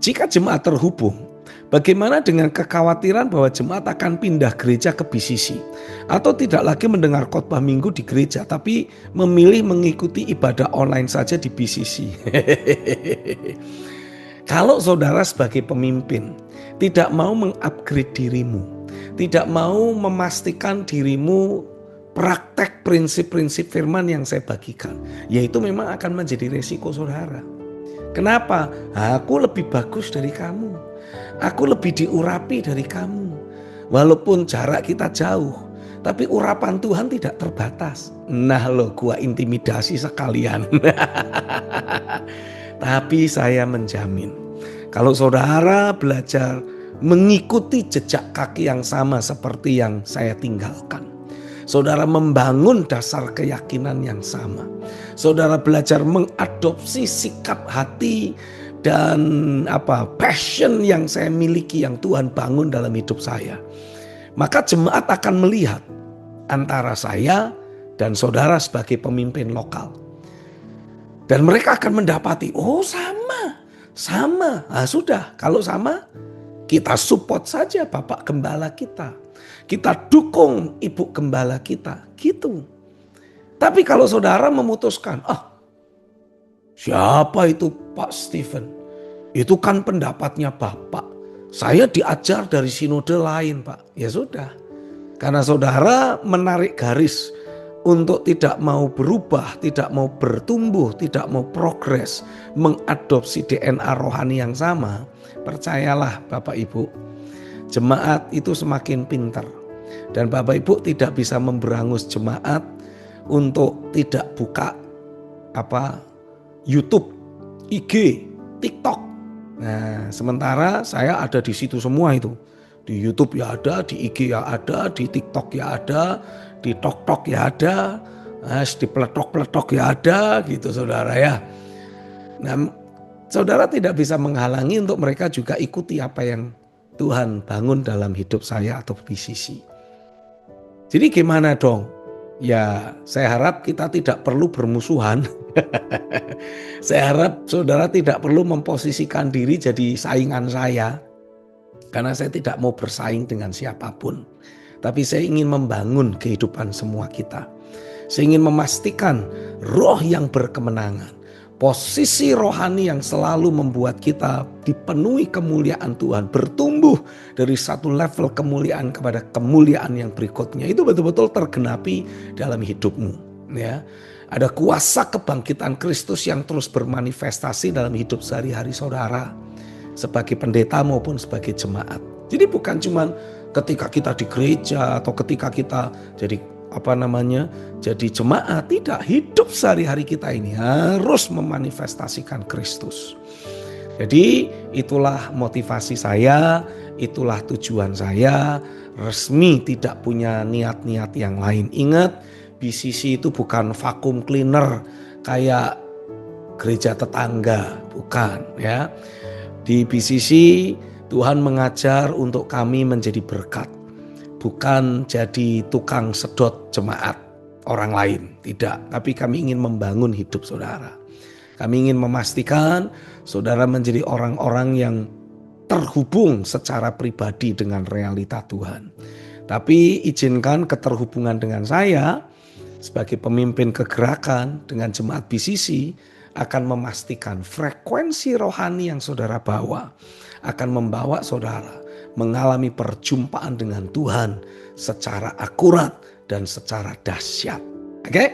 Jika jemaat terhubung, bagaimana dengan kekhawatiran bahwa jemaat akan pindah gereja ke BCC atau tidak lagi mendengar khotbah minggu di gereja tapi memilih mengikuti ibadah online saja di BCC? Kalau saudara sebagai pemimpin tidak mau mengupgrade dirimu, tidak mau memastikan dirimu praktek prinsip-prinsip firman yang saya bagikan, yaitu memang akan menjadi resiko saudara. Kenapa? Aku lebih bagus dari kamu. Aku lebih diurapi dari kamu. Walaupun jarak kita jauh, tapi urapan Tuhan tidak terbatas. Nah loh, gua intimidasi sekalian. Tapi saya menjamin, kalau saudara belajar mengikuti jejak kaki yang sama seperti yang saya tinggalkan, saudara membangun dasar keyakinan yang sama, saudara belajar mengadopsi sikap hati dan passion yang saya miliki, yang Tuhan bangun dalam hidup saya, maka jemaat akan melihat antara saya dan saudara sebagai pemimpin lokal. Dan mereka akan mendapati, oh sama. Nah, sudah, kalau sama kita support saja Bapak Gembala kita. Kita dukung Ibu Gembala kita, gitu. Tapi kalau saudara memutuskan, siapa itu Pak Stephen? Itu kan pendapatnya Bapak. Saya diajar dari sinode lain Pak. Ya sudah, karena saudara menarik garis untuk tidak mau berubah, tidak mau bertumbuh, tidak mau progres, mengadopsi DNA rohani yang sama, percayalah Bapak Ibu, jemaat itu semakin pintar. Dan Bapak Ibu tidak bisa memberangus jemaat untuk tidak buka YouTube, IG, TikTok. Nah, sementara saya ada di situ semua itu. Di YouTube ya ada, di IG ya ada, di TikTok ya ada, di Tok ya ada, di peletok ya ada, gitu saudara ya. Nah, saudara tidak bisa menghalangi untuk mereka juga ikuti apa yang Tuhan bangun dalam hidup saya atau BCC. Jadi gimana dong? Ya, saya harap kita tidak perlu bermusuhan. Saya harap saudara tidak perlu memposisikan diri jadi saingan saya. Karena saya tidak mau bersaing dengan siapapun. Tapi saya ingin membangun kehidupan semua kita. Saya ingin memastikan roh yang berkemenangan. Posisi rohani yang selalu membuat kita dipenuhi kemuliaan Tuhan. Bertumbuh dari satu level kemuliaan kepada kemuliaan yang berikutnya. Itu betul-betul tergenapi dalam hidupmu. Ya. Ada kuasa kebangkitan Kristus yang terus bermanifestasi dalam hidup sehari-hari saudara. Sebagai pendeta maupun sebagai jemaat. Jadi bukan cuma ketika kita di gereja atau ketika kita jadi jadi jemaat, tidak. Hidup sehari-hari kita ini harus memanifestasikan Kristus. Jadi itulah motivasi saya, itulah tujuan saya. Resmi tidak punya niat-niat yang lain. Ingat, BCC itu bukan vacuum cleaner kayak gereja tetangga, bukan ya. Di BCC Tuhan mengajar untuk kami menjadi berkat, bukan jadi tukang sedot jemaat orang lain, tidak. Tapi kami ingin membangun hidup saudara. Kami ingin memastikan saudara menjadi orang-orang yang terhubung secara pribadi dengan realita Tuhan. Tapi izinkan keterhubungan dengan saya sebagai pemimpin kegerakan dengan jemaat BCC akan memastikan frekuensi rohani yang saudara bawa akan membawa saudara mengalami perjumpaan dengan Tuhan secara akurat dan secara dahsyat. Oke?